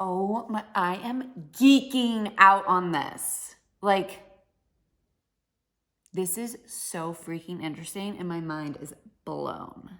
Oh my, I am geeking out on this. Like, this is so freaking interesting and my mind is blown.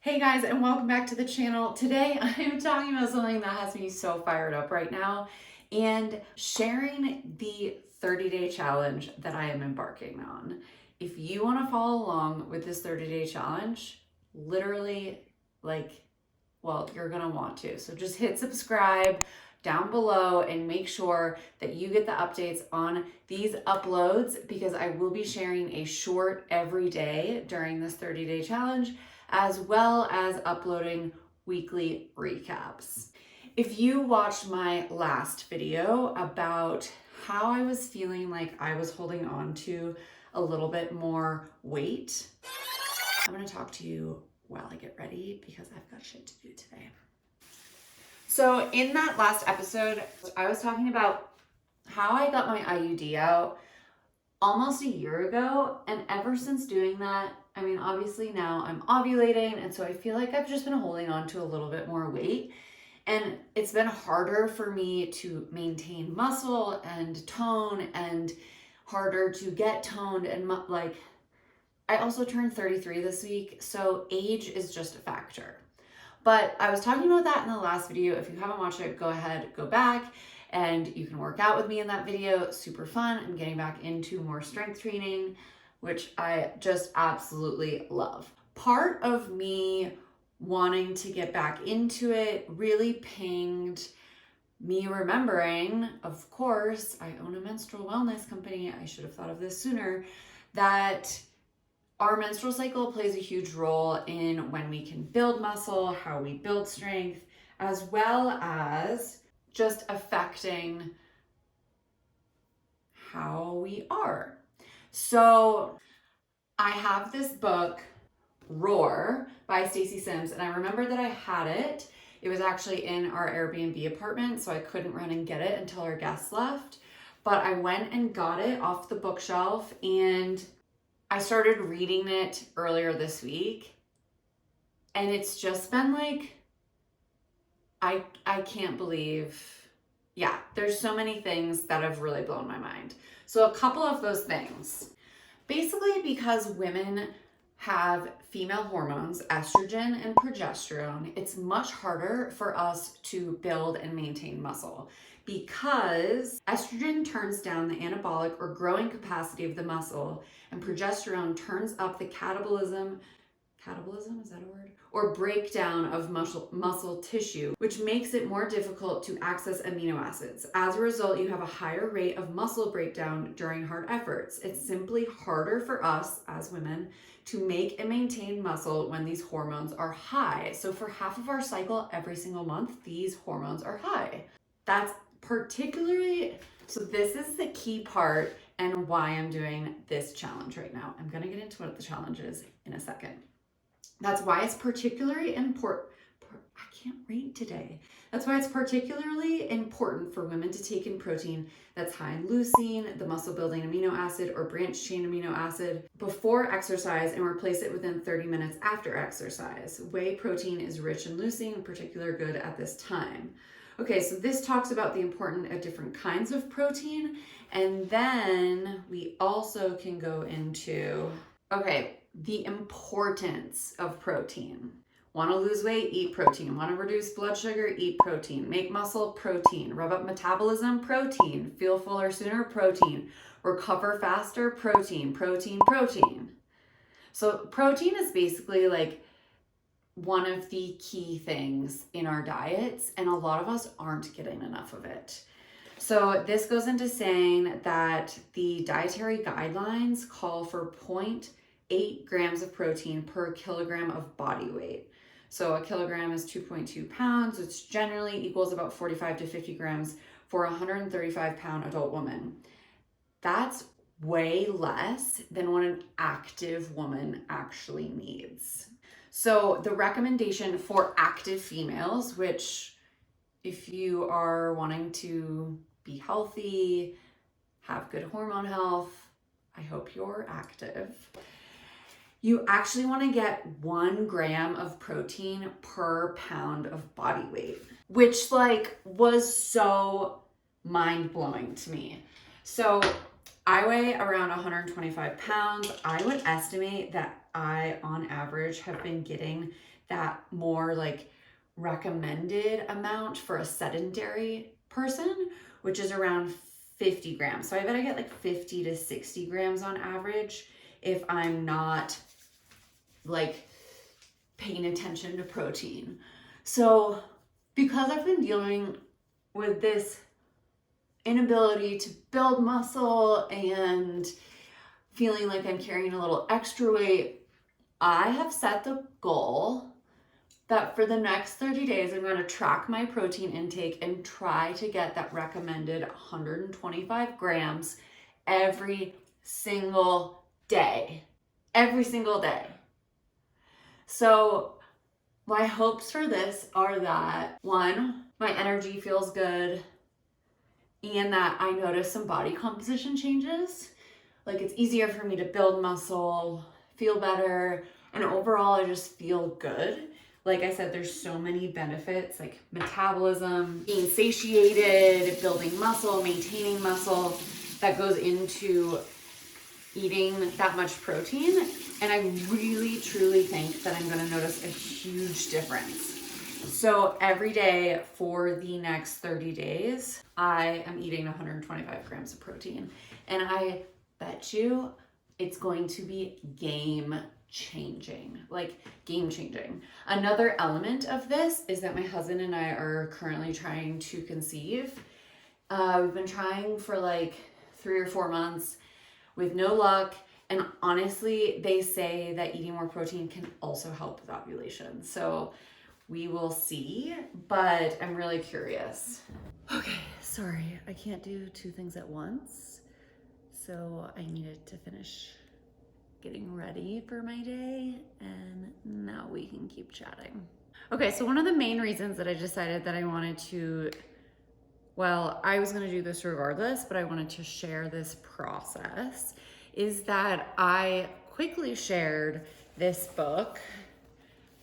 Hey guys, and welcome back to the channel. Today I am talking about something that has me so fired up right now and sharing the 30-day challenge that I am embarking on. If you want to follow along with this 30-day challenge, literally, you're gonna want to. So just hit subscribe down below and make sure that you get the updates on these uploads, because I will be sharing a short every day during this 30-day challenge, as well as uploading weekly recaps. If you watched my last video about how I was feeling like I was holding on to a little bit more weight, I'm gonna talk to you while I get ready because I've got shit to do today. So in that last episode, I was talking about how I got my IUD out almost a year ago. And ever since doing that, I mean, obviously now I'm ovulating. And so I feel like I've just been holding on to a little bit more weight. And it's been harder for me to maintain muscle and tone, and harder to get toned. And I also turned 33 this week, so age is just a factor. But I was talking about that in the last video. If you haven't watched it, go ahead, go back, and you can work out with me in that video. Super fun. I'm getting back into more strength training, which I just absolutely love. Part of me wanting to get back into it really pinged me remembering, of course, I own a menstrual wellness company. I should have thought of this sooner, that our menstrual cycle plays a huge role in when we can build muscle, how we build strength, as well as just affecting how we are. So I have this book, Roar by Stacy Sims, and I remember that I had it. It was actually in our Airbnb apartment, so I couldn't run and get it until our guests left. But I went and got it off the bookshelf, and I started reading it earlier this week, and it's just been like, I can't believe, there's so many things that have really blown my mind. So a couple of those things, basically because women have female hormones, estrogen and progesterone, it's much harder for us to build and maintain muscle, because estrogen turns down the anabolic or growing capacity of the muscle, and progesterone turns up the catabolism, is that a word? Or breakdown of muscle tissue, which makes it more difficult to access amino acids. As a result, you have a higher rate of muscle breakdown during hard efforts. It's simply harder for us as women to make and maintain muscle when these hormones are high. So for half of our cycle every single month, these hormones are high. That's particularly, so this is the key part and why I'm doing this challenge right now. I'm gonna get into what the challenge is in a second. That's why it's particularly important. I can't read today. That's why it's particularly important for women to take in protein that's high in leucine, the muscle building amino acid or branched chain amino acid, before exercise, and replace it within 30 minutes after exercise. Whey protein is rich in leucine, in particular good at this time. Okay, so this talks about the importance of different kinds of protein, and then we also can go into, the importance of protein. Want to lose weight? Eat protein. Want to reduce blood sugar? Eat protein. Make muscle? Protein. Rev up metabolism? Protein. Feel fuller sooner? Protein. Recover faster? Protein. Protein, protein. So protein is basically like one of the key things in our diets, and a lot of us aren't getting enough of it. So this goes into saying that the dietary guidelines call for 0.8 grams of protein per kilogram of body weight. So a kilogram is 2.2 pounds, which generally equals about 45 to 50 grams for a 135-pound adult woman. That's way less than what an active woman actually needs. So the recommendation for active females, which if you are wanting to be healthy, have good hormone health, I hope you're active, You actually want to get 1 gram of protein per pound of body weight, which like was so mind-blowing to me. So I weigh around 125 pounds. I would estimate that I, on average, have been getting that more like recommended amount for a sedentary person, which is around 50 grams. So I bet I get like 50 to 60 grams on average if I'm not like paying attention to protein. So because I've been dealing with this inability to build muscle and feeling like I'm carrying a little extra weight, I have set the goal that for the next 30 days, I'm going to track my protein intake and try to get that recommended 125 grams every single day. Every single day. So my hopes for this are that 1, my energy feels good and that I notice some body composition changes. Like it's easier for me to build muscle, feel better, and overall I just feel good. Like I said, there's so many benefits like metabolism, being satiated, building muscle, maintaining muscle that goes into eating that much protein. And I really, truly think that I'm gonna notice a huge difference. So every day for the next 30 days, I am eating 125 grams of protein. And I bet you it's going to be game changing. Another element of this is that my husband and I are currently trying to conceive. We've been trying for like 3 or 4 months with no luck. And honestly, they say that eating more protein can also help with ovulation. So we will see, but I'm really curious. Okay, sorry, I can't do 2 things at once. So I needed to finish getting ready for my day, and now we can keep chatting. Okay, so one of the main reasons that I decided that I wanted to, well, I was gonna do this regardless, but I wanted to share this process, is that I quickly shared this book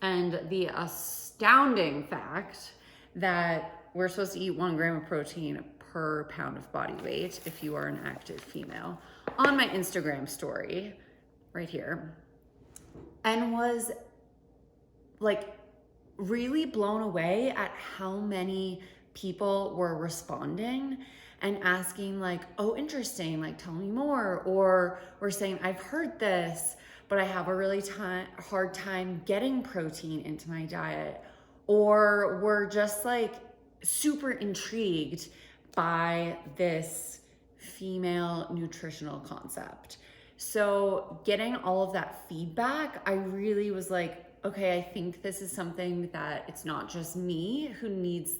and the astounding fact that we're supposed to eat 1 gram of protein per pound of body weight if you are an active female on my Instagram story right here, and was like really blown away at how many people were responding and asking like, oh, interesting, like tell me more, or were saying, I've heard this, but I have a really hard time getting protein into my diet, or were just like super intrigued by this female nutritional concept. So getting all of that feedback, I really was like, okay, I think this is something that it's not just me who needs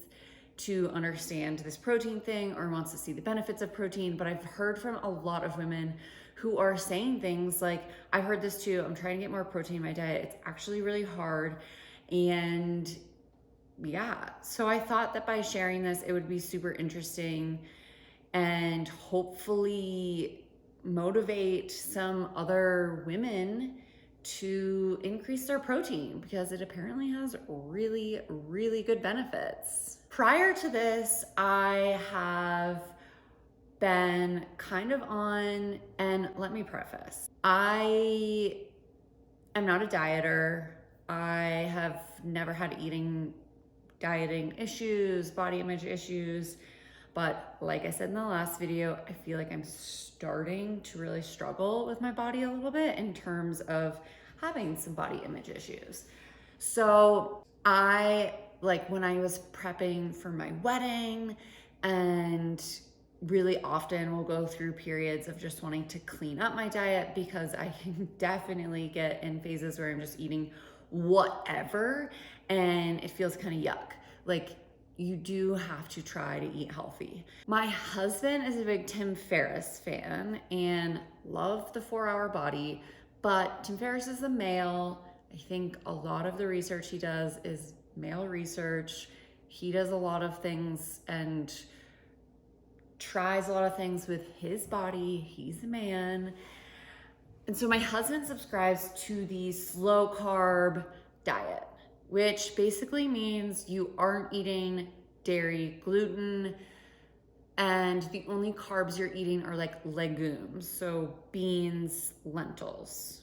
to understand this protein thing or wants to see the benefits of protein, but I've heard from a lot of women who are saying things like, I've heard this too, I'm trying to get more protein in my diet, it's actually really hard. And yeah, so I thought that by sharing this, it would be super interesting and hopefully motivate some other women to increase their protein because it apparently has really, really good benefits. Prior to this, I have been kind of on, and let me preface, I am not a dieter. I have never had dieting issues, body image issues. But like I said in the last video, I feel like I'm starting to really struggle with my body a little bit in terms of having some body image issues. So when I was prepping for my wedding, and really often will go through periods of just wanting to clean up my diet because I can definitely get in phases where I'm just eating whatever and it feels kind of yuck. Like, you do have to try to eat healthy. My husband is a big Tim Ferriss fan and loved the 4-Hour Body, but Tim Ferriss is a male. I think a lot of the research he does is male research. He does a lot of things and tries a lot of things with his body. He's a man. And so my husband subscribes to the slow carb diet, which basically means you aren't eating dairy, gluten, and the only carbs you're eating are like legumes, so beans, lentils.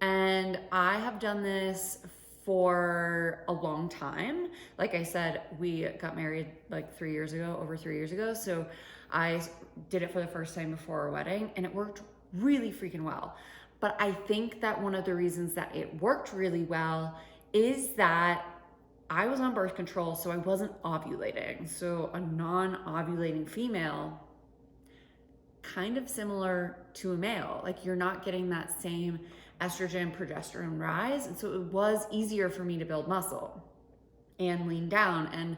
And I have done this for a long time. Like I said, we got married like over 3 years ago. So I did it for the first time before our wedding, and it worked really freaking well. But I think that one of the reasons that it worked really well is that I was on birth control, so I wasn't ovulating. So a non-ovulating female, kind of similar to a male, like you're not getting that same estrogen, progesterone rise. And so it was easier for me to build muscle and lean down, and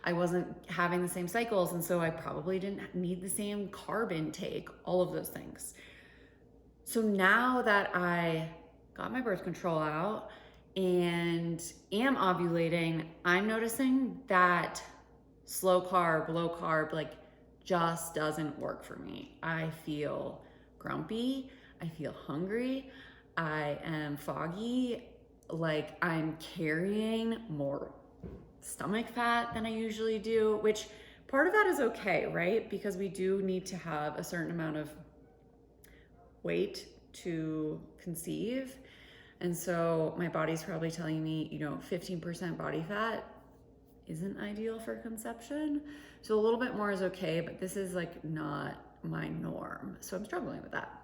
I wasn't having the same cycles. And so I probably didn't need the same carb intake, all of those things. So now that I got my birth control out and am ovulating, I'm noticing that slow carb, low carb, like just doesn't work for me. I feel grumpy, I feel hungry, I am foggy, like I'm carrying more stomach fat than I usually do, which part of that is okay, right? Because we do need to have a certain amount of weight to conceive. And so my body's probably telling me, 15% body fat isn't ideal for conception. So a little bit more is okay, but this is like not my norm. So I'm struggling with that.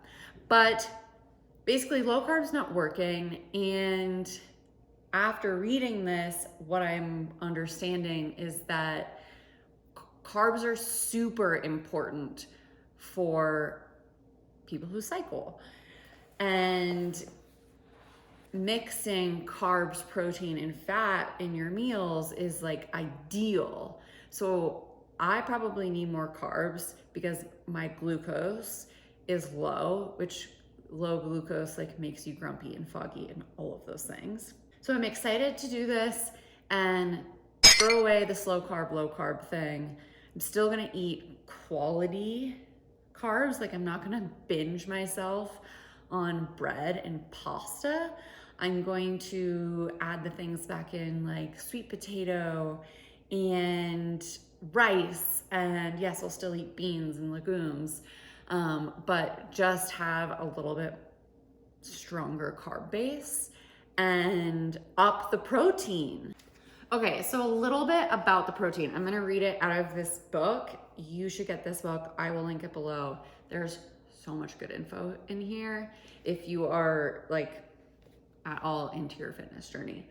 But basically low carb's not working. And after reading this, what I'm understanding is that carbs are super important for people who cycle. And mixing carbs, protein, and fat in your meals is like ideal. So I probably need more carbs because my glucose is low, which low glucose like makes you grumpy and foggy and all of those things. So I'm excited to do this and throw away the slow carb, low carb thing. I'm still gonna eat quality carbs. Like I'm not gonna binge myself on bread and pasta. I'm going to add the things back in like sweet potato and rice. And yes, I'll still eat beans and legumes, but just have a little bit stronger carb base and up the protein. Okay, so a little bit about the protein. I'm gonna read it out of this book. You should get this book. I will link it below. There's so much good info in here if you are like at all into your fitness journey.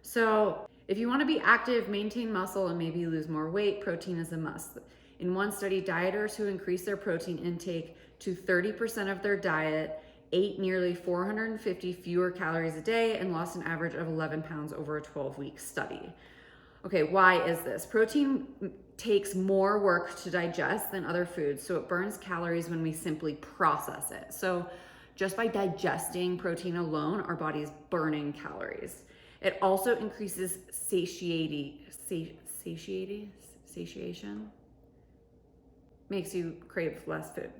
So if you want to be active, maintain muscle, and maybe lose more weight, protein is a must. In one study, dieters who increased their protein intake to 30% of their diet ate nearly 450 fewer calories a day and lost an average of 11 pounds over a 12-week study. Okay, why is this? Protein takes more work to digest than other foods, so it burns calories when we simply process it. So just by digesting protein alone, our body is burning calories. It also increases satiation, makes you crave less food.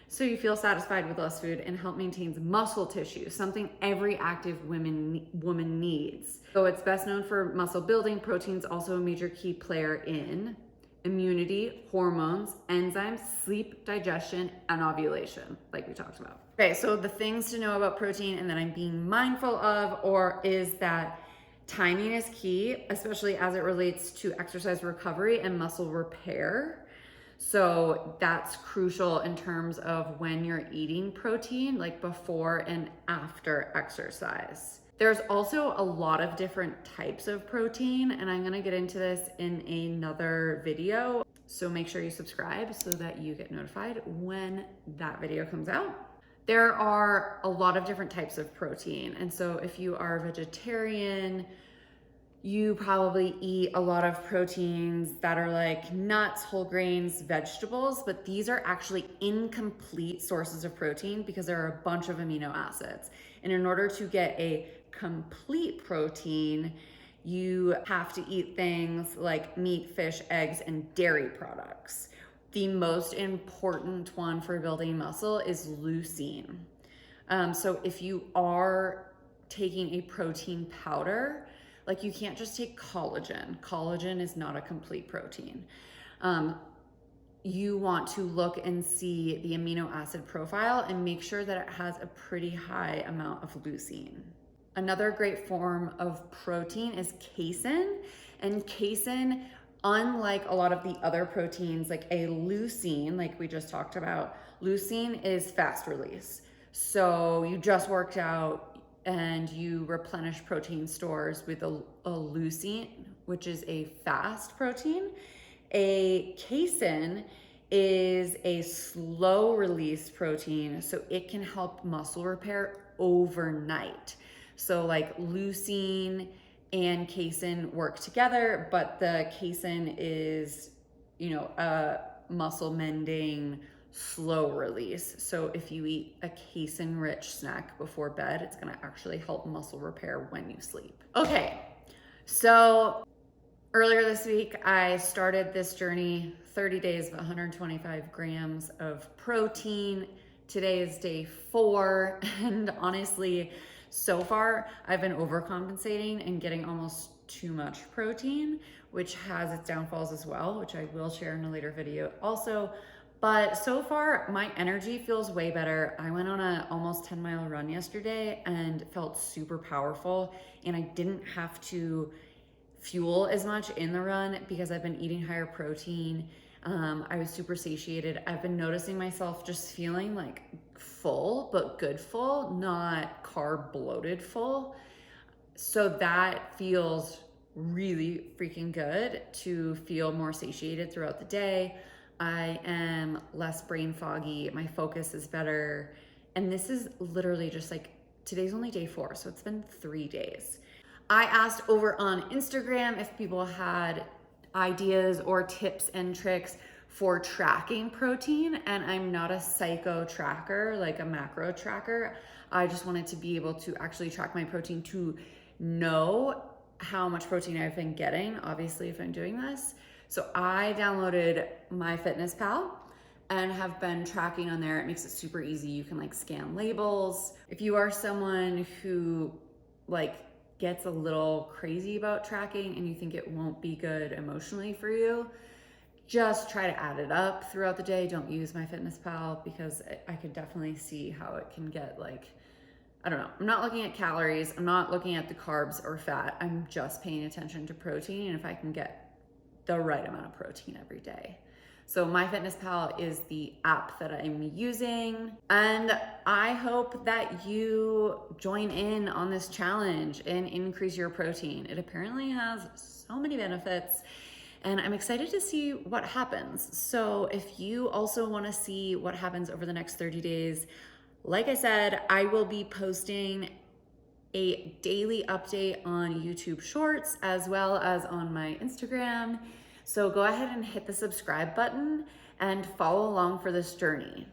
So you feel satisfied with less food, and help maintains muscle tissue, something every active woman needs. So it's best known for muscle building. Protein's also a major key player in immunity, hormones, enzymes, sleep, digestion, and ovulation, like we talked about. Okay, so the things to know about protein and that I'm being mindful of is that timing is key, especially as it relates to exercise recovery and muscle repair. So that's crucial in terms of when you're eating protein, like before and after exercise. There's also a lot of different types of protein, and I'm gonna get into this in another video. So make sure you subscribe so that you get notified when that video comes out. There are a lot of different types of protein. And so if you are vegetarian, you probably eat a lot of proteins that are like nuts, whole grains, vegetables, but these are actually incomplete sources of protein because there are a bunch of amino acids. And in order to get a complete protein, you have to eat things like meat, fish, eggs, and dairy products. The most important one for building muscle is leucine. So if you are taking a protein powder, like you can't just take collagen. Collagen is not a complete protein. You want to look and see the amino acid profile and make sure that it has a pretty high amount of leucine. Another great form of protein is casein, and casein, unlike a lot of the other proteins like a leucine, like we just talked about, leucine is fast release. So you just worked out and you replenish protein stores with a leucine, which is a fast protein. A casein is a slow release protein, so it can help muscle repair overnight. So like leucine and casein work together, but the casein is, a muscle mending slow release. So if you eat a casein rich snack before bed, it's gonna actually help muscle repair when you sleep. Okay, so earlier this week, I started this journey, 30 days of 125 grams of protein. Today is day 4, and honestly, so far, I've been overcompensating and getting almost too much protein, which has its downfalls as well, which I will share in a later video also. But so far, my energy feels way better. I went on a almost 10-mile run yesterday and felt super powerful, and I didn't have to fuel as much in the run because I've been eating higher protein. I was super satiated. I've been noticing myself just feeling like full, but good full, not carb bloated full. So that feels really freaking good to feel more satiated throughout the day. I am less brain foggy. My focus is better. And this is literally just like, today's only day 4, so it's been 3 days. I asked over on Instagram if people had ideas or tips and tricks for tracking protein, and I'm not a psycho tracker, like a macro tracker. I just wanted to be able to actually track my protein to know how much protein I've been getting, obviously, if I'm doing this. So I downloaded MyFitnessPal and have been tracking on there. It makes it super easy. You can like scan labels. If you are someone who gets a little crazy about tracking and you think it won't be good emotionally for you, just try to add it up throughout the day. Don't use MyFitnessPal because I could definitely see how it can get I don't know. I'm not looking at calories. I'm not looking at the carbs or fat. I'm just paying attention to protein and if I can get the right amount of protein every day. So MyFitnessPal is the app that I'm using, and I hope that you join in on this challenge and increase your protein. It apparently has so many benefits, and I'm excited to see what happens. So if you also want to see what happens over the next 30 days, like I said, I will be posting a daily update on YouTube Shorts as well as on my Instagram. So go ahead and hit the subscribe button and follow along for this journey.